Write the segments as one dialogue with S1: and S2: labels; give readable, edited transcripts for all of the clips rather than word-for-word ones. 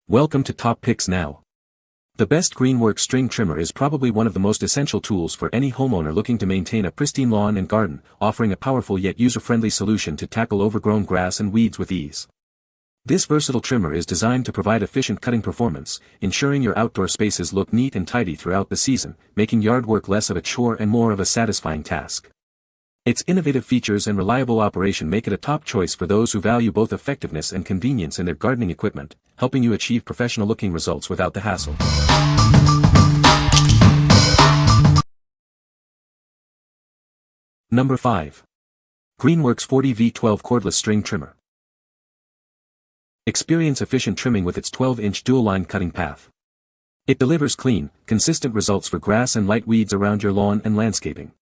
S1: Welcome to Top Picks Now. The best Greenworks string trimmer is probably one of the most essential tools for any homeowner looking to maintain a pristine lawn and garden, offering a powerful yet user-friendly solution to tackle overgrown grass and weeds with ease. This versatile trimmer is designed to provide efficient cutting performance, ensuring your outdoor spaces look neat and tidy throughout the season, making yard work less of a chore and more of a satisfying task. Its innovative features and reliable operation make it a top choice for those who value both effectiveness and convenience in their gardening equipment, helping you achieve professional-looking results without the hassle. Number 5. Greenworks 40V12 Cordless String Trimmer. Experience efficient trimming with its 12-inch dual-line cutting path. It delivers clean, consistent results for grass and light weeds around your lawn and landscaping.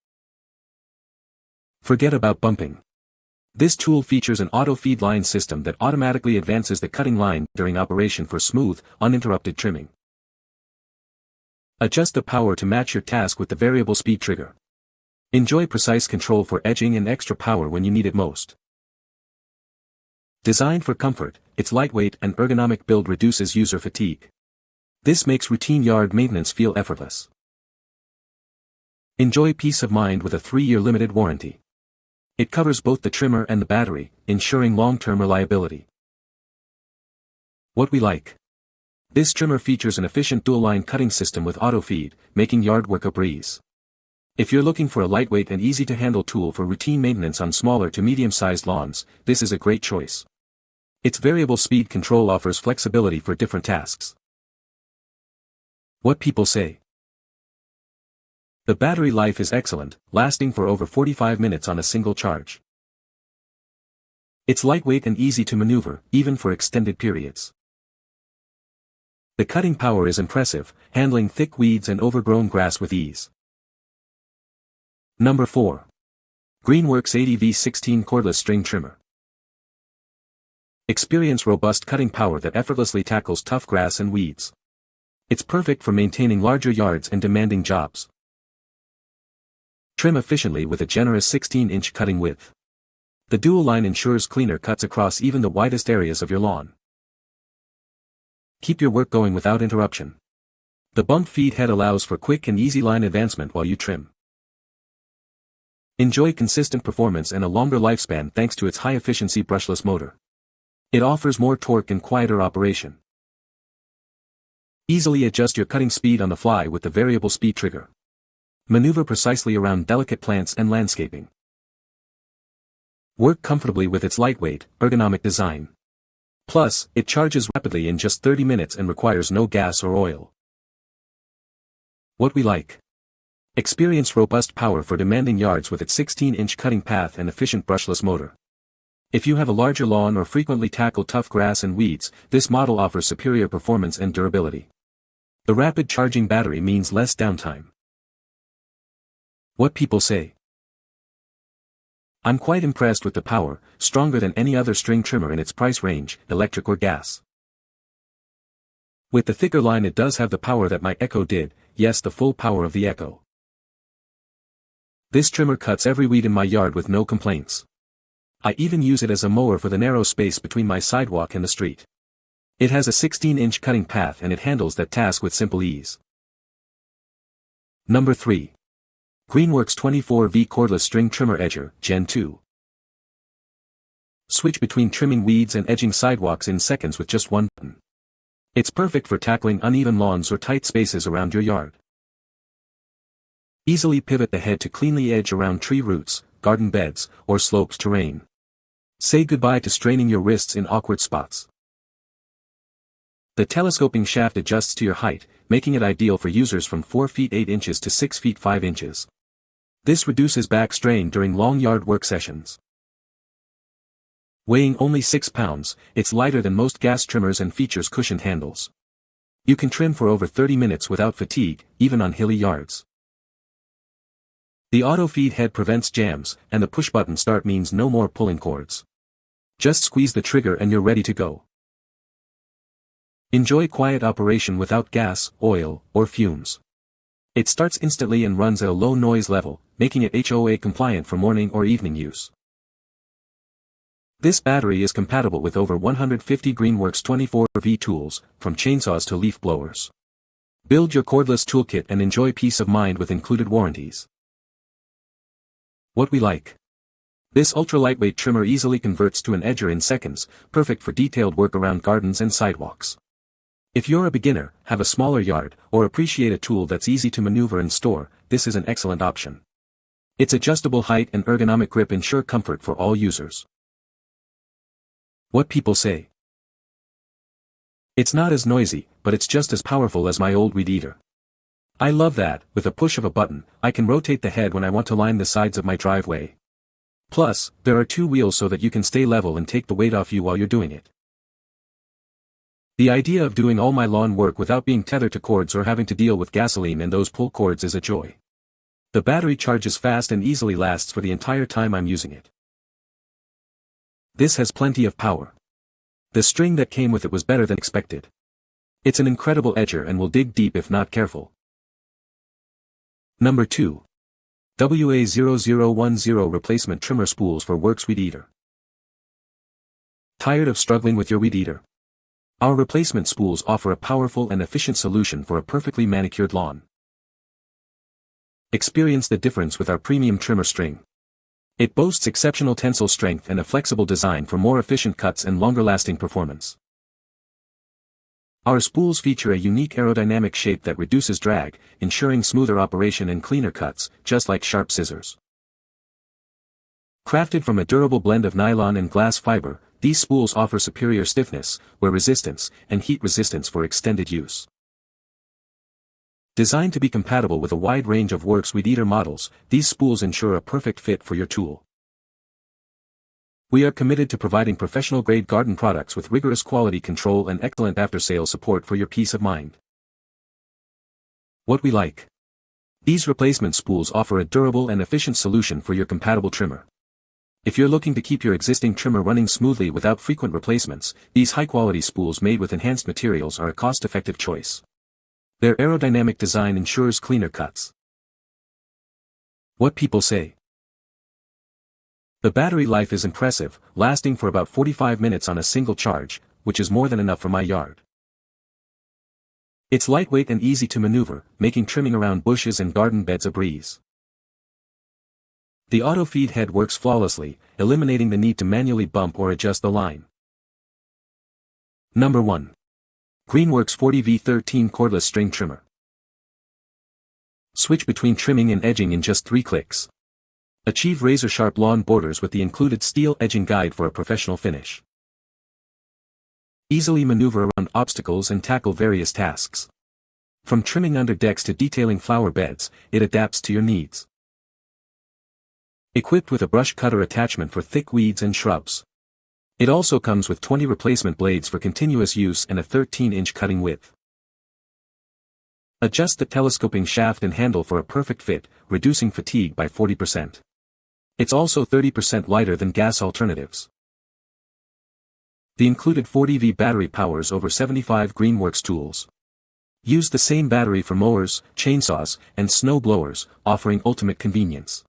S1: Forget about bumping. This tool features an auto-feed line system that automatically advances the cutting line during operation for smooth, uninterrupted trimming. Adjust the power to match your task with the variable speed trigger. Enjoy precise control for edging and extra power when you need it most. Designed for comfort, its lightweight and ergonomic build reduces user fatigue. This makes routine yard maintenance feel effortless. Enjoy peace of mind with a 3-year limited warranty. It covers both the trimmer and the battery, ensuring long-term reliability. What we like. This trimmer features an efficient dual-line cutting system with auto-feed, making yard work a breeze. If you're looking for a lightweight and easy-to-handle tool for routine maintenance on smaller to medium-sized lawns, this is a great choice. Its variable speed control offers flexibility for different tasks. What people say. The battery life is excellent, lasting for over 45 minutes on a single charge. It's lightweight and easy to maneuver, even for extended periods. The cutting power is impressive, handling thick weeds and overgrown grass with ease. Number 4. Greenworks 80V16 Cordless String Trimmer. Experience robust cutting power that effortlessly tackles tough grass and weeds. It's perfect for maintaining larger yards and demanding jobs. Trim efficiently with a generous 16-inch cutting width. The dual line ensures cleaner cuts across even the widest areas of your lawn. Keep your work going without interruption. The bump feed head allows for quick and easy line advancement while you trim. Enjoy consistent performance and a longer lifespan thanks to its high-efficiency brushless motor. It offers more torque and quieter operation. Easily adjust your cutting speed on the fly with the variable speed trigger. Maneuver precisely around delicate plants and landscaping. Work comfortably with its lightweight, ergonomic design. Plus, it charges rapidly in just 30 minutes and requires no gas or oil. What we like. Experience robust power for demanding yards with its 16-inch cutting path and efficient brushless motor. If you have a larger lawn or frequently tackle tough grass and weeds, this model offers superior performance and durability. The rapid charging battery means less downtime. What people say. I'm quite impressed with the power, stronger than any other string trimmer in its price range, electric or gas. With the thicker line it does have the power that my Echo did, yes, the full power of the Echo. This trimmer cuts every weed in my yard with no complaints. I even use it as a mower for the narrow space between my sidewalk and the street. It has a 16-inch cutting path and it handles that task with simple ease. Number 3. Greenworks 24V Cordless String Trimmer Edger, Gen 2. Switch between trimming weeds and edging sidewalks in seconds with just one button. It's perfect for tackling uneven lawns or tight spaces around your yard. Easily pivot the head to cleanly edge around tree roots, garden beds, or slopes terrain. Say goodbye to straining your wrists in awkward spots. The telescoping shaft adjusts to your height, making it ideal for users from 4 feet 8 inches to 6 feet 5 inches. This reduces back strain during long yard work sessions. Weighing only 6 pounds, it's lighter than most gas trimmers and features cushioned handles. You can trim for over 30 minutes without fatigue, even on hilly yards. The auto-feed head prevents jams, and the push-button start means no more pulling cords. Just squeeze the trigger and you're ready to go. Enjoy quiet operation without gas, oil, or fumes. It starts instantly and runs at a low noise level, making it HOA compliant for morning or evening use. This battery is compatible with over 150 Greenworks 24V tools, from chainsaws to leaf blowers. Build your cordless toolkit and enjoy peace of mind with included warranties. What we like. This ultra-lightweight trimmer easily converts to an edger in seconds, perfect for detailed work around gardens and sidewalks. If you're a beginner, have a smaller yard, or appreciate a tool that's easy to maneuver and store, this is an excellent option. Its adjustable height and ergonomic grip ensure comfort for all users. What people say. It's not as noisy, but it's just as powerful as my old weed eater. I love that, with a push of a button, I can rotate the head when I want to line the sides of my driveway. Plus, there are two wheels so that you can stay level and take the weight off you while you're doing it. The idea of doing all my lawn work without being tethered to cords or having to deal with gasoline and those pull cords is a joy. The battery charges fast and easily lasts for the entire time I'm using it. This has plenty of power. The string that came with it was better than expected. It's an incredible edger and will dig deep if not careful. Number 2. WA0010 Replacement Trimmer Spools for Worx Weed Eater. Tired of struggling with your weed eater? Our replacement spools offer a powerful and efficient solution for a perfectly manicured lawn. Experience the difference with our premium trimmer string. It boasts exceptional tensile strength and a flexible design for more efficient cuts and longer-lasting performance. Our spools feature a unique aerodynamic shape that reduces drag, ensuring smoother operation and cleaner cuts, just like sharp scissors. Crafted from a durable blend of nylon and glass fiber, these spools offer superior stiffness, wear resistance, and heat resistance for extended use. Designed to be compatible with a wide range of Worx Weed Eater models, these spools ensure a perfect fit for your tool. We are committed to providing professional-grade garden products with rigorous quality control and excellent after-sales support for your peace of mind. What we like. These replacement spools offer a durable and efficient solution for your compatible trimmer. If you're looking to keep your existing trimmer running smoothly without frequent replacements, these high-quality spools made with enhanced materials are a cost-effective choice. Their aerodynamic design ensures cleaner cuts. What people say. The battery life is impressive, lasting for about 45 minutes on a single charge, which is more than enough for my yard. It's lightweight and easy to maneuver, making trimming around bushes and garden beds a breeze. The auto-feed head works flawlessly, eliminating the need to manually bump or adjust the line. Number 1. Greenworks 40V13 Cordless String Trimmer. Switch between trimming and edging in just 3 clicks. Achieve razor-sharp lawn borders with the included steel edging guide for a professional finish. Easily maneuver around obstacles and tackle various tasks. From trimming under decks to detailing flower beds, it adapts to your needs. Equipped with a brush cutter attachment for thick weeds and shrubs. It also comes with 20 replacement blades for continuous use and a 13-inch cutting width. Adjust the telescoping shaft and handle for a perfect fit, reducing fatigue by 40%. It's also 30% lighter than gas alternatives. The included 40V battery powers over 75 Greenworks tools. Use the same battery for mowers, chainsaws, and snow blowers, offering ultimate convenience.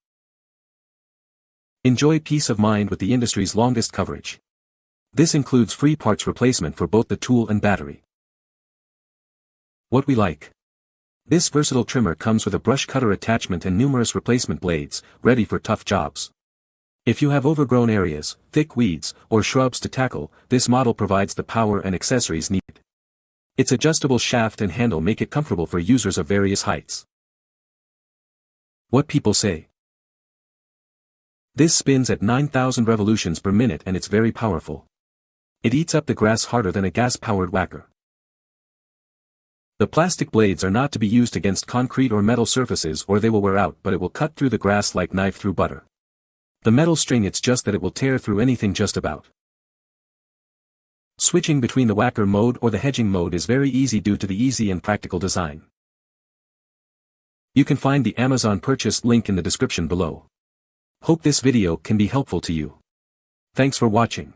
S1: Enjoy peace of mind with the industry's longest coverage. This includes free parts replacement for both the tool and battery. What we like. This versatile trimmer comes with a brush cutter attachment and numerous replacement blades, ready for tough jobs. If you have overgrown areas, thick weeds, or shrubs to tackle, this model provides the power and accessories needed. Its adjustable shaft and handle make it comfortable for users of various heights. What people say. This spins at 9,000 revolutions per minute and it's very powerful. It eats up the grass harder than a gas-powered whacker. The plastic blades are not to be used against concrete or metal surfaces or they will wear out, but it will cut through the grass like knife through butter. The metal string, it's just that it will tear through anything just about. Switching between the whacker mode or the hedging mode is very easy due to the easy and practical design. You can find the Amazon purchase link in the description below. Hope this video can be helpful to you. Thanks for watching.